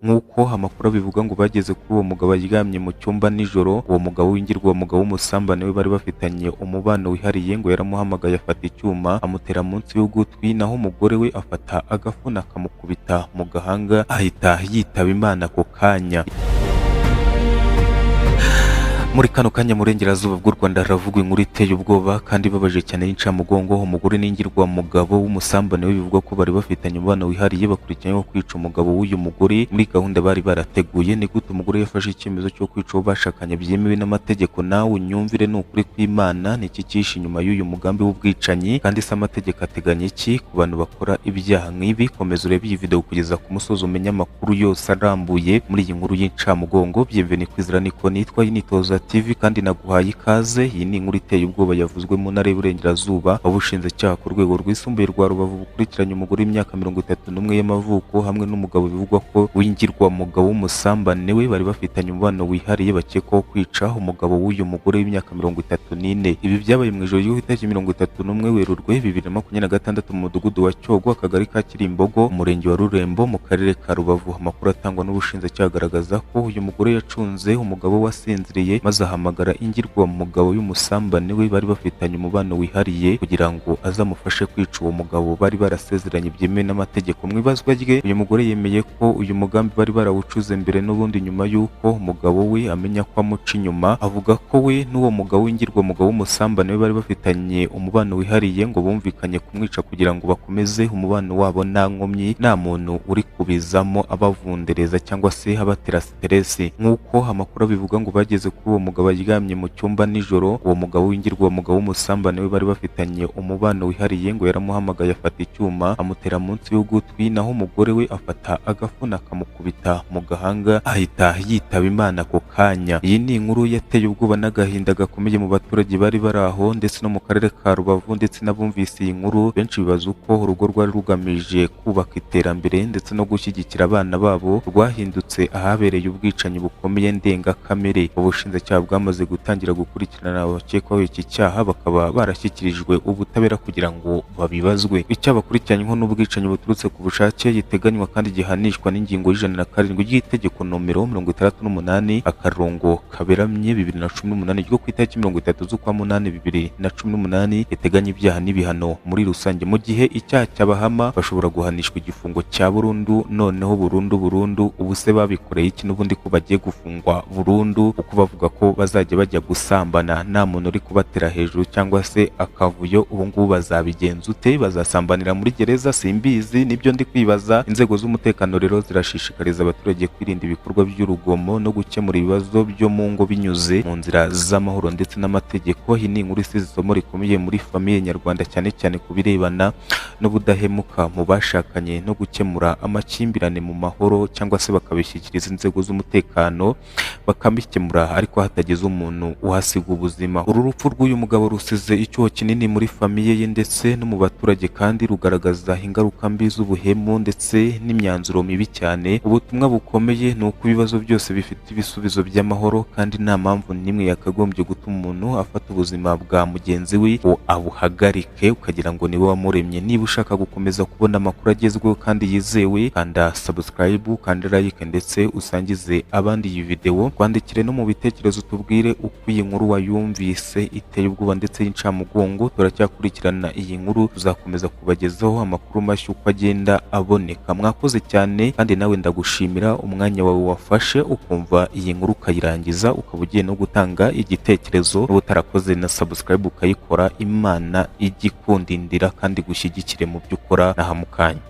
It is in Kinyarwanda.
nk'uko amakuru abivuga ngo bageze kuri uwo mugabo aryamye mu cyumba nijoro. Uwo mugabo w'ingirwa umugabo w'umusambane we bari bafitanye umubano wihariye, ngo yaramuhamagaye afata icyuma amutera munsi y'ugutwi, naho umugore we afata agafuni akamukubita mu gahanga ahita yitaba Imana ako kanya. Muri kano kanya mu burengerazuba bw'u Rwanda haravugwa inkuru iteye ubwoba kandi ibabaje cyane y'incamugongo. Umugore n'ingirwa mugabo w'umusambane we bivugwa ko bari bafitanye umubano wihariye bakurikiranyweho kwica umugabo w'uyu mugore muri gahunda bari barateguye. Ni gute umugore yafashe icyemezo cyo kwica uwo bashakanye byemewe n'amategeko? Nawe unyumvire ni ukuri kw'Imana. Ni iki cyishe inyuma y'uyu mugambi w'ubwicanyi, kandi se amategeko ateganya iki ku bantu bakora ibyaha nk'ibi? Komeza urebe iyi video kugeza ku musozi umenye amakuru yose arambuye muri iyi nkuru y'incamugongo. Bienvenue kwizera niko nitwa Yinitoza TV kandi naguhaye ikaze. Iyi ni inkuru iteye ubwoba yavuzwe mu ntara y'Uburengerazuba, abushinjacyaha ku rwego rwisumbuye rwa Rubavu bukurikiranye umugore w'imyaka 31 y'amavuko hamwe n'umugabo bivugwa ko w'ingirwa mugabo w'umusambane we bari bafitanye umubano wihariye bakekwaho kwica umugabo w'uyu mugore w'imyaka 34. Ibi byabaye mu ijoro ry'itariki 31 Werurwe 2026 mu mudugudu wa Cyogo, akagari ka Kirimbogo, umurenge wa Rurembo, mu karere ka Rubavu. Amakuru atangwa n'ubushinjacyaha agaragaza ko uyu mugore yacunze umugabo wasinziriye maze ahamagara ingirwa mugabo y'umusambane we bari bafitanye umubano wihariye kugira ngo azamufashe kwica uwo mugabo bari barasezeranye byemewe n'amategeko. Mu ibazwa rye uyu mugore yemeye ko uyu mugambi bari barawucuze mbere n'ubundi nyuma y'uko umugabo we amenya ko amuca inyuma. Avuga ko we n'uwo mugabo w'ingirwa mugabo w'umusambane we bari bafitanye umubano wihariye, ngo bumvikanye kumwica kugira ngo bakomeze umubano wabo nta nkomyi, nta muntu uri kubizamo abavundereza cyangwa se abatera stress. Nk'uko amakuru abivuga ngo bageze kuri uwo mugabo aryamye mu cyumba nijoro. Uwo mugabo w'ingirwa mugabo w'umusambane we bari bafitanye umubano wihariye, ngo yaramuhamagaye afata icyuma amutera munsi y'ugutwi, naho umugore we afata agafuni akamukubita mu gahanga ahita yitaba Imana ako kanya. Iyi ni inkuru yateye ubwoba n'agahinda gakomeye mu baturage bari bari aho ndetse no mu karere ka Rubavu, ndetse n'abumvise iyi nkuru benshi bibaza uko urugo rwari rugamije kubaka iterambere ndetse no gushyigikira abana babo rwahindutse ahabereye ubwicanyi bukomeye ndengakamere. Ubushinjacyaha bwamaze gutangira gukurikirana abakekwaho iki cyaha, bakaba barashyikirijwe ubutabera kugira ngo babibazwe. Icyaha bakurikiranyweho n'ubwicanyi buturutse ku bushake giteganywa kandi gihanishwa n'ingingo y'107 ry'itegeko nomero 68 akarongo kaberamye 2018 ryo ku itariki 30 z'ukwa munani 2018 riteganya ibyaha n'ibihano muri rusange. Mu gihe icyaha cyabahama bashobora guhanishwa igifungo cya burundu, noneho burundu. Ubu se babikoreye iki n'ubundi ko bagiye gufungwa burundu, uko bavuga ko bazajya bajya gusambana nta muntu uri kubatera hejuru cyangwa se akavuyo? Ubu ngubu bazabigenza ute? Bazasambanira muri gereza? Simbizi, nibyo ndi kwibaza. Inzego z'umutekano rero zirashishikariza abaturage kwirinda ibikorwa by'urugomo no gukemura ibibazo byo mu ngo binyuze mu nzira z'amahoro ndetse n'amategeko. Iyi ni inkuru isize isomo rikomeye muri famiye nyarwanda, cyane cyane ku birebana n'ubudahemuka mu bashakanye no gukemura amakimbirane mu mahoro, cyangwa se bakabishyikiriza inzego z'umutekano bakabikemura ariko hatagize umuntu uhasiga ubuzima. Uru rupfu rw'uyu mugabo rusize icyuho kinini muri famiye ye ndetse no mu baturage, kandi rugaragaza ingaruka mbi z'ubuhemu ndetse n'imyanzuro mibi cyane. Ubutumwa bukomeye ni uko ibibazo byose bifite ibisubizo by'amahoro, kandi nta mpamvu n'imwe yakagombye gutuma umuntu afata ubuzima bwa mugenzi we ngo abuhagarike ukagira ngo niwe wamuremye. Niba ushaka gukomeza kubona amakuru agezweho kandi yizewe, kanda subscribe, kanda like ndetse usangize abandi iyi video. Twandikire no mu bitekerezo tubwire uko iyi nkuru wayumvise iteye ubwoba ndetse y'incamugongo. Turacyakurikirana iyi nkuru, tuzakomeza kubagezaho amakuru mashya uko agenda aboneka. Mwakoze cyane, kandi nawe ndagushimira umwanya wawe wafashe ukumva iyi nkuru ukayirangiza, ukaba ugiye no gutanga igitekerezo. N'ubu utarakoze na subscribe ukayikora, Imana igikundindira kandi gushyigikire mu byo ukora. Naha mukanya.